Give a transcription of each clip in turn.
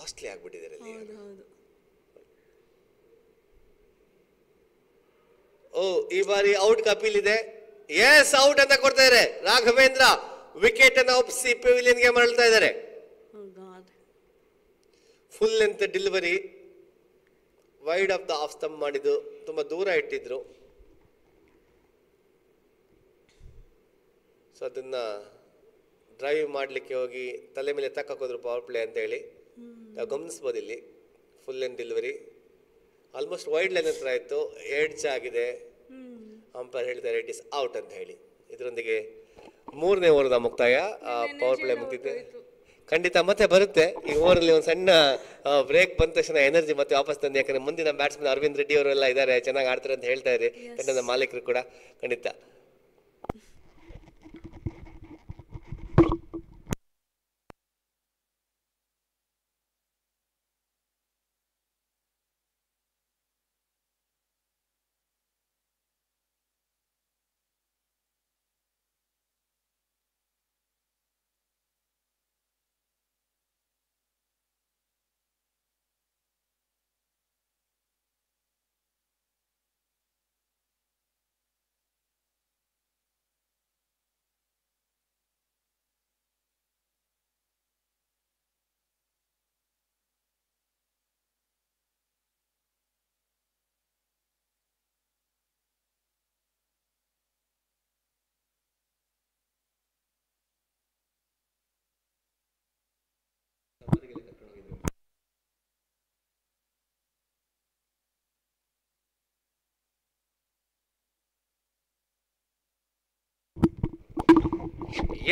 Costly ಆಗ್ಬಿಟ್ಟಿದ್ದಾರೆ. ಓ, ಈ ಬಾರಿ out Kapil ಇದೆ. ಎಸ್, ಔಟ್ ಅಂತ ಕೊಡ್ತಾ ಇದ್ದಾರೆ. ರಾಘವೇಂದ್ರ ವಿಕೆಟ್ ಅನ್ನು ಒಪ್ಪಿಸಿ ಪೆವಿಲಿಯನ್ಗೆ ಮರಳ್ತಾ ಇದ್ದಾರೆ. Full length delivery, wide of the of stump ಮಾಡಿದ್ದು, ತುಂಬಾ ದೂರ ಇಟ್ಟಿದ್ರು. ಸೊ ಅದನ್ನ ಡ್ರೈವ್ ಮಾಡಲಿಕ್ಕೆ ಹೋಗಿ ತಲೆ ಮೇಲೆ ತಕ್ಕೋದ್ರು ಪವರ್ ಪ್ಲೇ ಅಂತ ಹೇಳಿ ನಾವು ಗಮನಿಸ್ಬೋದು. ಇಲ್ಲಿ full length delivery almost wide line ಹತ್ರ ಆಯಿತು, ಎಡ್ಜ್ ಆಗಿದೆ. ಅಂಪೈರ್ ಹೇಳ್ತಾರೆ ಇಟ್ ಇಸ್ ಔಟ್ ಅಂತ ಹೇಳಿ. ಇದರೊಂದಿಗೆ 3ನೇ ಓವರ್ನ ಮುಕ್ತಾಯ. ಪವರ್ ಪ್ಲೇ ಮುಗಿದಿದೆ. ಖಂಡಿತ ಮತ್ತೆ ಬರುತ್ತೆ ಈ ಓವರಲ್ಲಿ. ಒಂದು ಸಣ್ಣ ಬ್ರೇಕ್ ಬಂದ ತಕ್ಷಣ ಎನರ್ಜಿ ಮತ್ತೆ ವಾಪಸ್ ತಂದು, ಯಾಕಂದ್ರೆ ಮುಂದಿನ ಬ್ಯಾಟ್ಸ್ಮನ್ ಅರವಿಂದ್ ರೆಡ್ಡಿ ಅವರೆಲ್ಲ ಇದ್ದಾರೆ, ಚೆನ್ನಾಗಿ ಆಡ್ತಾರೆ ಅಂತ ಹೇಳ್ತಾ ಇದ್ದಾರೆ ತಂಡದ ಮಾಲೀಕರು ಕೂಡ. ಖಂಡಿತ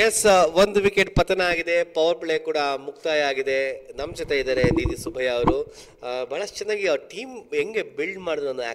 ಎಸ್, 1 ವಿಕೆಟ್ ಪತನ ಆಗಿದೆ. ಪವರ್ ಪ್ಲೇ ಕೂಡ ಮುಕ್ತಾಯ ಆಗಿದೆ. ನಮ್ಮ ಜೊತೆ ಇದ್ದಾರೆ ನೀತಿ ಸುಬ್ಬಯ್ಯ ಅವರು. ಬಹಳಷ್ಟು ಚೆನ್ನಾಗಿ ಟೀಮ್ ಹೆಂಗೆ ಬಿಲ್ಡ್ ಮಾಡಿದ್ರು ಅನ್ನೋ